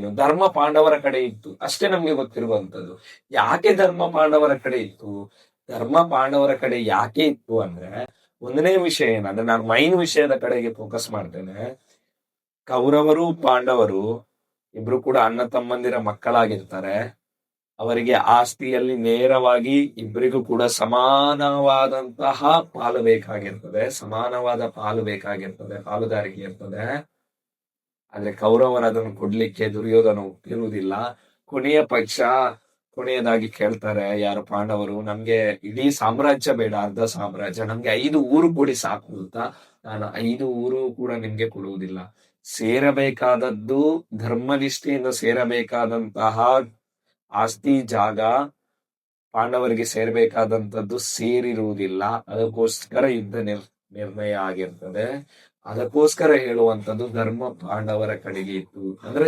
ಏನು? ಧರ್ಮ ಪಾಂಡವರ ಕಡೆ ಇತ್ತು ಅಷ್ಟೇ ನಮ್ಗೆ ಗೊತ್ತಿರುವಂತದ್ದು. ಯಾಕೆ ಧರ್ಮ ಪಾಂಡವರ ಕಡೆ ಇತ್ತು? ಧರ್ಮ ಪಾಂಡವರ ಕಡೆ ಯಾಕೆ ಇತ್ತು ಅಂದ್ರೆ, ಒಂದನೇ ವಿಷಯ ಏನಂದ್ರೆ, ನಾನು ಮೈನ್ ವಿಷಯದ ಕಡೆಗೆ ಫೋಕಸ್ ಮಾಡ್ತೇನೆ. ಕೌರವರು ಪಾಂಡವರು ಇಬ್ರು ಕೂಡ ಅಣ್ಣ ತಮ್ಮಂದಿರ ಮಕ್ಕಳಾಗಿರ್ತಾರೆ. ಅವರಿಗೆ ಆಸ್ತಿಯಲ್ಲಿ ನೇರವಾಗಿ ಇಬ್ಬರಿಗೂ ಕೂಡ ಸಮಾನವಾದಂತಹ ಪಾಲು ಬೇಕಾಗಿರ್ತದೆ, ಸಮಾನವಾದ ಪಾಲುದಾರಿಕೆ ಇರ್ತದೆ. ಆದ್ರೆ ಕೌರವರು ಅದನ್ನು ಕೊಡ್ಲಿಕ್ಕೆ ದುರ್ಯೋಧನ ಒಪ್ಪಿರುವುದಿಲ್ಲ. ಕೊನೆಯ ಪಕ್ಷ ಕೊನೆಯದಾಗಿ ಕೇಳ್ತಾರೆ ಯಾರು ಪಾಂಡವರು, ನಮ್ಗೆ ಇಡೀ ಸಾಮ್ರಾಜ್ಯ ಬೇಡ, ಅರ್ಧ ಸಾಮ್ರಾಜ್ಯ, ನಮ್ಗೆ 5 ಊರು ಕೊಡಿ ಸಾಕು ಅಂತ. ನಾನು 5 ಊರು ಕೂಡ ನಿಮ್ಗೆ ಕೊಡುವುದಿಲ್ಲ. ಸೇರಬೇಕಾದದ್ದು, ಧರ್ಮನಿಷ್ಠೆಯಿಂದ ಸೇರಬೇಕಾದಂತಹ ಆಸ್ತಿ ಜಾಗ ಪಾಂಡವರಿಗೆ ಸೇರ್ಬೇಕಾದಂತದ್ದು ಸೇರಿರುವುದಿಲ್ಲ. ಅದಕ್ಕೋಸ್ಕರ ಯುದ್ಧ ನಿರ್ಣಯ ಆಗಿರ್ತದೆ. ಅದಕ್ಕೋಸ್ಕರ ಹೇಳುವಂತದ್ದು ಧರ್ಮ ಪಾಂಡವರ ಕಡೆಗೆ ಇತ್ತು ಅಂದ್ರೆ